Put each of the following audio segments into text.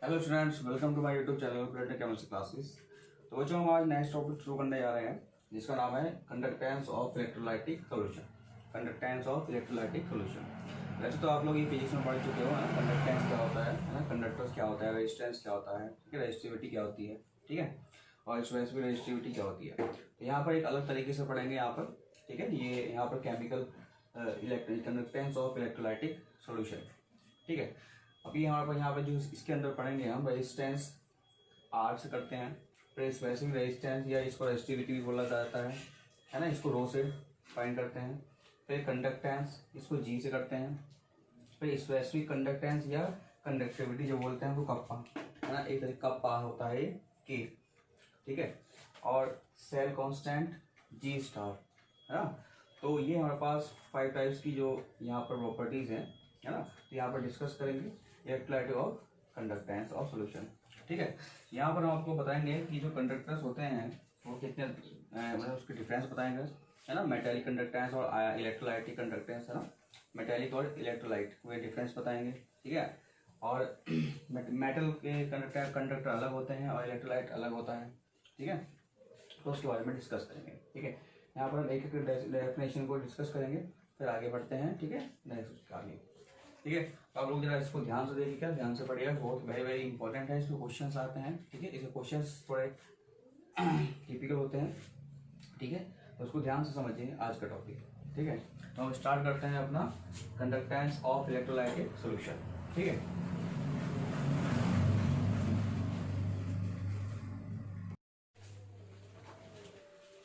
Hello students, welcome to my YouTube channel Platon chemistry classes. तो बच्चों, हम आज नेक्स्ट टॉपिक शुरू करने जा रहे हैं जिसका नाम है conductance of electrolytic solution. Conductance of electrolytic solution. वैसे तो आप लोग ये फिजिक्स में पढ़ चुके हो ना, कंडक्टेंस क्या होता है ना, कंडक्टर्स क्या होता है, रेजिस्टेंस क्या होता है, ठीक है, रेजिस्टिविटी क्या होती है, ठीक है, और स्पेसिफिक रेजिस्टिविटी क्या होती है। तो यहाँ पर एक अलग तरीके से पढ़ेंगे यहाँ पर, ठीक है। ये यहाँ पर chemical conductance of electrolytic solution, ठीक है। अभी हमारे पास यहाँ पे जो इसके अंदर पढ़ेंगे हम रेजिस्टेंस आर से करते हैं, फिर स्पेसिफिक रेजिस्टेंस या इसको रेजिस्टिविटी भी बोला जाता है ना, इसको रो से फाइंड करते हैं। फिर कंडक्टेंस इसको जी से करते हैं। फिर स्पेसिफिक कंडक्टेंस या कंडक्टिविटी जो बोलते हैं वो कप्पा, है ना, एक तरीके कप्पा होता है के, ठीक है। और सेल कांस्टेंट जी स्टार, है ना। तो ये हमारे पास 5 टाइप्स की जो यहाँ पर प्रॉपर्टीज हैं, है ना, तो यहाँ पर डिस्कस करेंगे electrolytic of conductance of solution, ठीक है। यहाँ पर हम आपको बताएंगे कि जो कंडक्टर्स होते हैं वो कितने मतलब उसके डिफरेंस बताएंगे, है ना। मेटेलिक कंडक्टेंस और इलेक्ट्रोलाइटिक कंडक्टेंस, है ना, मेटेलिक और इलेक्ट्रोलाइट वे डिफरेंस बताएंगे, ठीक है। और मेटल के कंडक्टर अलग होते हैं और इलेक्ट्रोलाइट अलग होता है, ठीक है। तो उसके बारे में डिस्कस करेंगे, ठीक है। यहाँ पर हम एक एक डेफिनेशन को डिस्कस करेंगे, फिर आगे बढ़ते हैं, ठीक है, नेक्स्ट आगे, ठीक है। तो आप लोग जरा इसको ध्यान से देखिए, क्या ध्यान से पढ़िएगा, बहुत वेरी वेरी इंपॉर्टेंट है। इसमें क्वेश्चंस आते हैं, ठीक है, इसके क्वेश्चंस थोड़े टिपिकल होते हैं, ठीक है। तो उसको ध्यान से समझिए आज का टॉपिक, ठीक है। तो हम स्टार्ट करते हैं अपना कंडक्टेंस ऑफ इलेक्ट्रोलाइटिक सॉल्यूशन, ठीक है।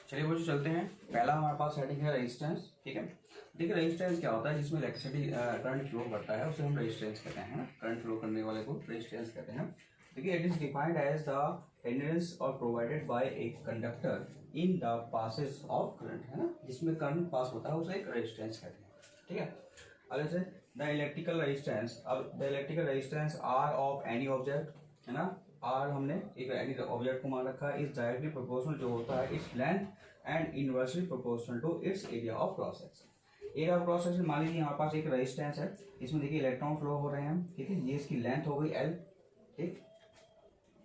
चलिए बच्चों चलते हैं। पहला हमारे पास हेडिंग है रेजिस्टेंस, ठीक है। देखिए रेजिस्टेंस क्या होता है, जिसमें इलेक्ट्रिसिटी करंट फ्लो करता है उसे हम रेजिस्टेंस कहते हैं, ना, करंट फ्लो करने वाले को रेजिस्टेंस कहते हैं। देखिए it is defined as the hindrance और provided by a conductor in the passes of current, है ना, जिसमें करंट पास होता है उसे एक रेजिस्टेंस कहते हैं, ठीक है। अब जैसे द इलेक्ट्रिकल रेजिस्टेंस, अब the electrical resistance R of any object, है ना, आर हमने एक एनी ऑब्जेक्ट को मान रखा है, इज डायरेक्टली प्रोपोर्शनल जो होता है its length and inversely proportional to its area of cross section. Area of cross section मान लीजिए हमारे पास एक रेजिस्टेंस है, इसमें देखिए इलेक्ट्रॉन फ्लो हो रहे हैं, ठीक है, ये इसकी लेंथ हो गई एल, ठीक,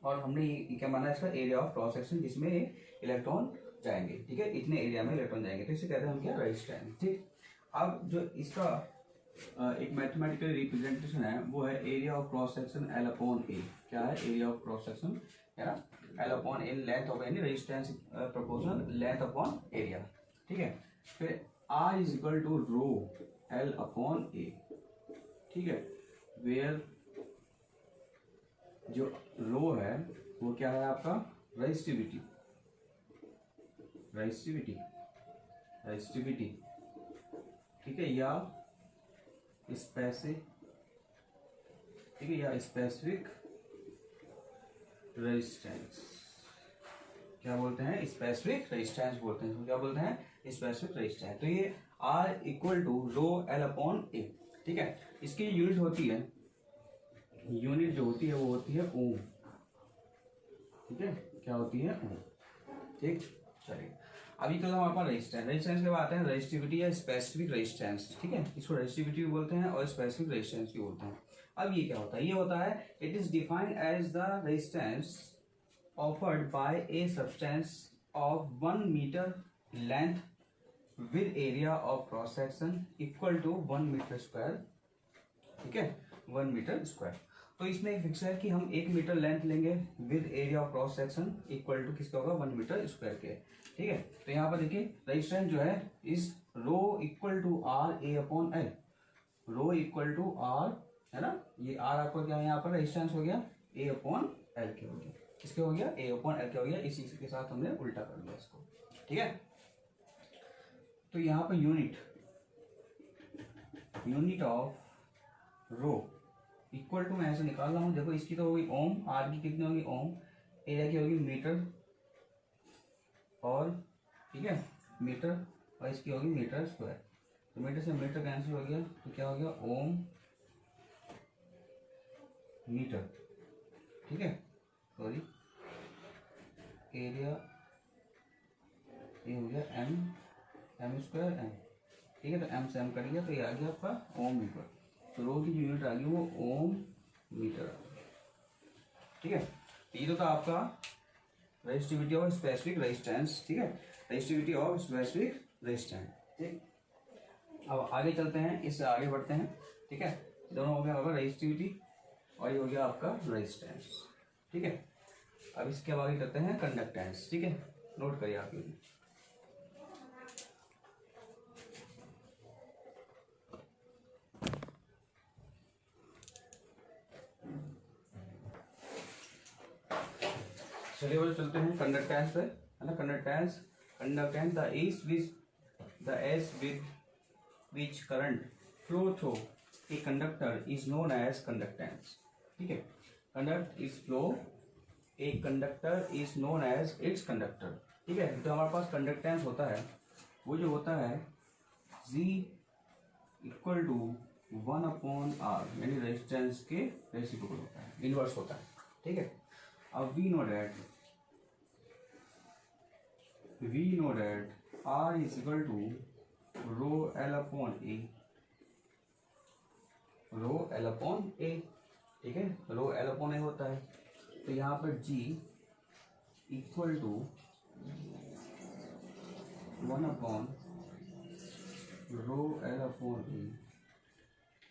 और हमने ये क्या माना है इसका एरिया ऑफ क्रॉस सेक्शन जिसमें इलेक्ट्रॉन जाएंगे, ठीक है, इतने एरिया में इलेक्ट्रॉन जाएंगे, तो इसे कहते हैं हम क्या, रेजिस्टेंस, ठीक। अब जो इसका एक मैथमेटिकल रिप्रेजेंटेशन है वो है area of cross section L upon A. क्या है एरिया ऑफ क्रॉस सेक्शन, है ना, L upon A, length of any resistance proportional length upon area, ठीक है। फिर R is equal to rho L upon A, ठीक है, वेयर जो रो है वो क्या है आपका रेजिस्टिविटी, रेजिस्टिविटी, रेजिस्टिविटी, ठीक है, या स्पेसिफिक, ठीक है, या स्पेसिफिक रेजिस्टेंस, क्या बोलते हैं, स्पेसिफिक रेजिस्टेंस बोलते हैं, क्या बोलते हैं, स्पेसिफिक रेजिस्टेंस। तो ये R equal to rho L upon A, ठीक है। इसकी यूनिट होती है, यूनिट जो होती है वो होती है ओम, ठीक है, क्या होती है ओम, ठीक। चलिए अभी तो हमारे पास रेजिस्टेंस, रेजिस्टेंस के बाद आते हैं रेजिस्टिविटी या स्पेसिफिक रेजिस्टेंस, ठीक है, इसको रेजिस्टिविटी भी बोलते हैं और स्पेसिफिक रेजिस्टेंस भी बोलते हैं। अब ये क्या होता है, ये होता है it is defined as the resistance offered by a substance of 1 metre length with area of cross section equal to 1 metre square, ठीक है, 1 मीटर स्क्वायर। तो इसमें एक फिक्स है कि हम 1 मीटर लेंथ लेंगे with area of cross section equal to किसका होगा, 1 मीटर स्क्वायर के, ठीक है। तो यहाँ पर देखिए रेजिस्टेंस जो है is rho equal to R A upon L, rho equal to R, है ना, ये आर आपका क्या है यहाँ पर रेजिस्टेंस हो गया ए अपॉन एल के हो गया, किसके हो गया, ए अपॉन एल के हो गया, इसी के साथ हमने उल्टा कर लिया इसको, ठीक है। तो यहाँ पर unit, unit of rho equal to मैं ऐसे निकाल रहा हूं, देखो इसकी तो होगी ओम, आर की कितनी होगी ओम, एरिया की होगी मीटर, और ठीक है मीटर, और इसकी होगी मीटर स्क्वायर। तो मीटर से मीटर कैंसिल हो गया, तो क्या हो गया ओम मीटर, ठीक है, सॉरी एरिया ये हो गया एम, एम स्क्वायर एम, ठीक है, तो एम से एम कट गया तो ये आ गया आपका ओम मीटर। तो रो की जो यूनिट आ गई वो ओम मीटर आ गई, ठीक है, तो ये तो था आपका रेजिस्टिविटी ऑफ स्पेसिफिक रेजिस्टेंस। ठीक है, रेजिस्टिविटी ऑफ स्पेसिफिक रेजिस्टेंस। ठीक, अब आगे चलते हैं, इससे आगे बढ़ते हैं। ठीक है, दोनों हो गया होगा रेजिस्टिविटी और ये हो गया आपका रेजिस्टेंस। ठीक है, अब इसके आगे करते हैं कंडक्टेंस। ठीक है, नोट करिए आप ये। चलिए वो चलते हैं कंडक्टेंस पे, है ना। Conductance, conductance the ease with which current flow through a conductor is known as conductance. ठीक है, conduct is flow a conductor is known as its conductor. ठीक है, तो हमारे पास कंडक्टेंस होता है वो जो होता है G इक्वल टू 1/R, यानी रेजिस्टेंस के रेसिप्रोकल होता है, इनवर्स होता है। ठीक है, अब we know that R is equal to rho L upon A, rho L upon A। ठीक है, rho L upon A होता है, तो यहाँ पर G equal to 1/rho L upon A।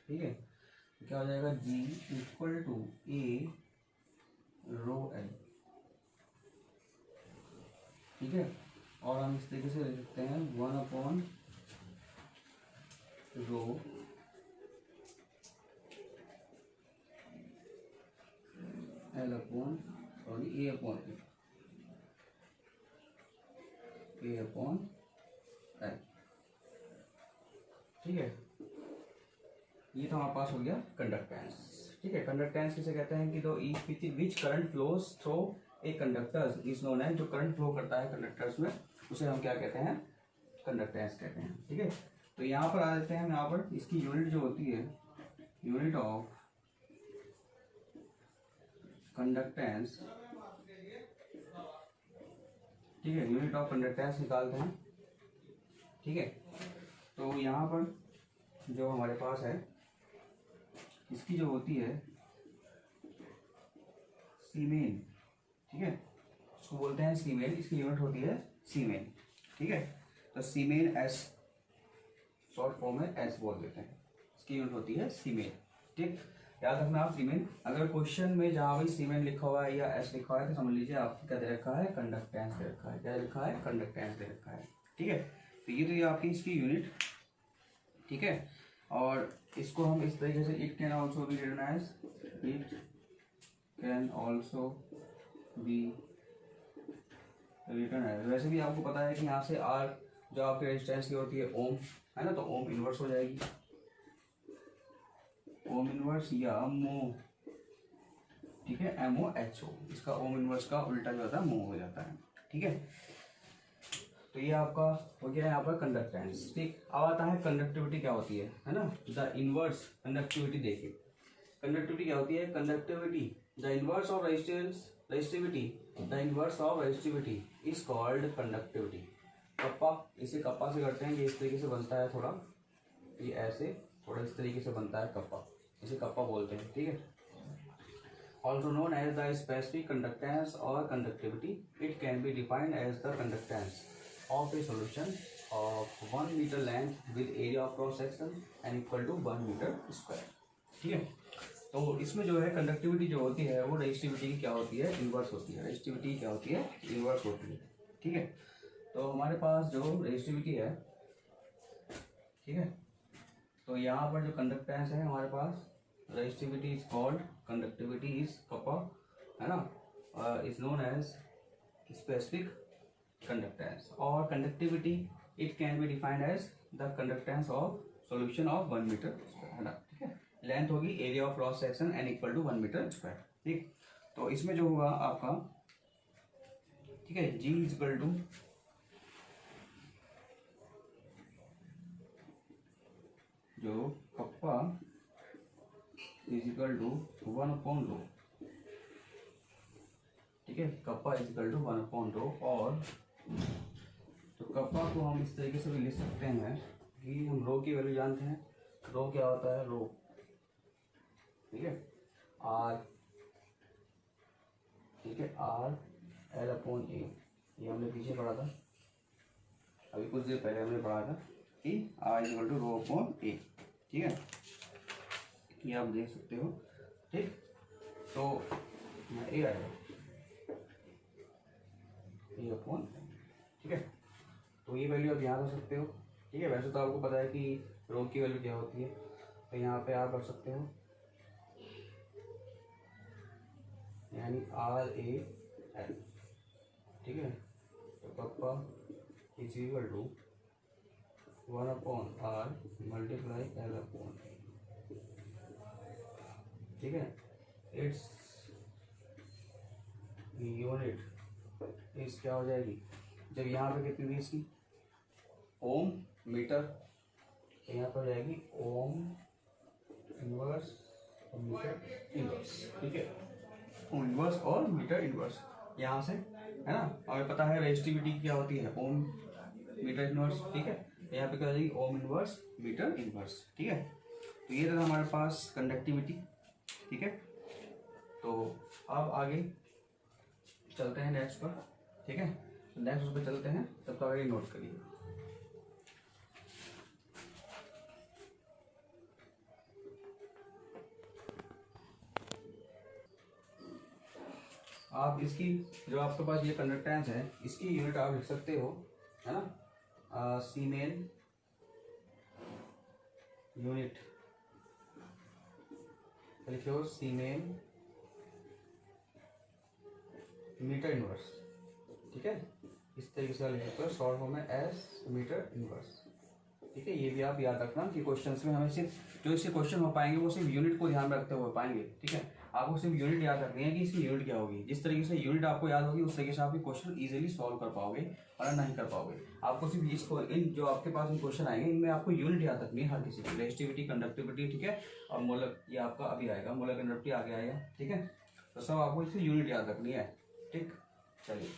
ठीक है, तो क्या हो जाएगा, G equal to A rho L। ठीक है, और हम इस तरीके से लिख सकते हैं 1/rho L upon A upon L। ठीक है, ये तो हमारे पास हो गया कंडक्टेंस। ठीक है, कंडक्टेंस किसे कहते हैं कि दो which current flows through a conductors is known as, जो करंट फ्लो करता है कंडक्टर्स में उसे हम क्या कहते हैं, कंडक्टेंस कहते हैं। ठीक है, तो यहाँ पर आ जाते हैं हम, यहाँ पर इसकी यूनिट जो होती है, यूनिट ऑफ कंडक्टेंस। ठीक है, यूनिट ऑफ कंडक्टेंस निकालते हैं। ठीक है, तो यहाँ पर जो हमारे पास है इसकी जो होती है सीमेन। ठीक है, इसको बोलते हैं सीमेन, इसकी यूनिट होती है सीमेन। ठीक है, तो सीमेन एस, शॉर्ट फॉर्म में एस बोल देते हैं, इसकी यूनिट होती है सीमेन। ठीक, याद रखना आप सीमेन, अगर क्वेश्चन में जहाँ भी सीमेन लिखा हुआ है या एस लिखा हुआ है तो समझ लीजिए आपको क्या दे रखा है, कंडक्टेंस दे रखा है। क्या लिखा है, कंडक्टेंस दे रखा है। ठीक है, तो ये आपकी इसकी यूनिट। ठीक है, और इसको हम इस तरीके से, it can also be written as, it can also be written as, वैसे भी आपको पता है कि यहाँ से आर जो आपके रेजिस्टेंस की होती है ओम, है ना, तो ओम इनवर्स हो जाएगी, ओम इनवर्स या मो। ठीक है, MOHO, इसका ओम इनवर्स का उल्टा जो होता है मो हो जाता है। ठीक है, तो ये आपका हो गया यहाँ पर कंडक्टेंस। ठीक, अब आता है कंडक्टिविटी क्या होती है ना, द इनवर्स कंडक्टिविटी। देखिए कंडक्टिविटी क्या होती है, conductivity the inverse of resistivity, the inverse of resistivity is called conductivity. Kappa, इसे कप्पा से करते हैं, ये इस तरीके से बनता है, थोड़ा ये ऐसे थोड़ा इस तरीके से बनता है कप्पा, इसे कप्पा बोलते हैं। ठीक है, also known as the specific conductance और conductivity, it can be defined as the conductance of a solution of 1 meter length with area of cross section and equal to 1 meter square। ठीक है, तो इसमें जो है कंडक्टिविटी जो होती है वो रेजिस्टिविटी की क्या होती है, इनवर्स होती है। रेजिस्टिविटी क्या होती है, इनवर्स होती है। ठीक है, तो हमारे पास जो रेजिस्टिविटी है, ठीक है, तो यहाँ पर जो कंडक्टेंस है हमारे पास, resistivity is called, conductivity is kappa, है ना, is known as specific conductance, और conductivity it can be defined as the conductance of solution of 1 metre, है ना। ठीक है, लेंथ होगी area of cross section and equal to 1 metre square. ठीक, तो इसमें जो होगा आपका, ठीक है, G इज इक्वल टू जो कप्पा इज इक्वल टू 1/ρ। ठीक है, कप्पा इज इक्वल टू 1/ρ, और तो कप्पा को हम इस तरीके से भी लिख सकते हैं कि हम रो की वैल्यू जानते हैं, रो क्या होता है, रो, ठीक है, R ठीक है, आर एल अपॉन ए, ये हमने पीछे पढ़ा था, अभी कुछ देर पहले हमने पढ़ा था कि R equal to rho upon A. ठीक है, ये आप देख सकते हो। ठीक, तो ए आएगा ए अपॉन, ठीक है, तो ये वैल्यू आप यहाँ कर सकते हो। ठीक है, वैसे तो आपको पता है कि रो की वैल्यू क्या होती है, तो यहाँ पे आप कर सकते हो, यानी आर ए एल। ठीक है, तो पापा is equal to 1 upon R multiply L upon, ठीक है, इट्स यूनिट इस क्या हो जाएगी, जब यहाँ पे कितनी थी इसकी ओम मीटर, तो यहाँ पर हो जाएगी ओम इनवर्स और मीटर इनवर्स। ठीक है, ओम इनवर्स और मीटर इनवर्स यहाँ से, है ना, हमें पता है रेजिस्टिविटी क्या होती है, ओम मीटर इनवर्स। ठीक है, यहाँ पे क्या हो जाएगी ओम इनवर्स मीटर इनवर्स। ठीक है, तो ये था हमारे पास कंडक्टिविटी। ठीक है, तो अब आगे चलते हैं नेक्स्ट पर। ठीक है, नेक्स्ट उस पर चलते हैं, तब तक आगे नोट करिए। आप इसकी जो आपके पास ये कंडक्टेंस है, इसकी यूनिट आप लिख सकते हो, है ना, सीमेन यूनिट लिखो, सीमेन मीटर इनवर्स। ठीक है, इस तरीके से लिख सकते हो, शॉर्ट फॉर्म में एस मीटर इनवर्स। ठीक है, ये भी आप याद रखना कि क्वेश्चंस में हमें सिर्फ जो इससे क्वेश्चन हो पाएंगे वो सिर्फ यूनिट को ध्यान में रखते हुए पाएंगे। ठीक है, आपको सिर्फ यूनिट याद रखनी है कि इसकी यूनिट क्या होगी। जिस तरीके से यूनिट आपको याद होगी उस तरीके से आप क्वेश्चन इजीली सॉल्व कर पाओगे, वरना नहीं कर पाओगे। आपको सिर्फ इसको इन जो आपके पास क्वेश्चन आएंगे इनमें आपको यूनिट याद रखनी है हर किसी की, रेजिस्टिविटी, कंडक्टिविटी, ठीक है, और मोलर, ये आपका अभी आएगा, मोलर कंडक्टिविटी आगे आएगा। ठीक है, तो सब आपको इसकी यूनिट याद रखनी है। ठीक, चलिए।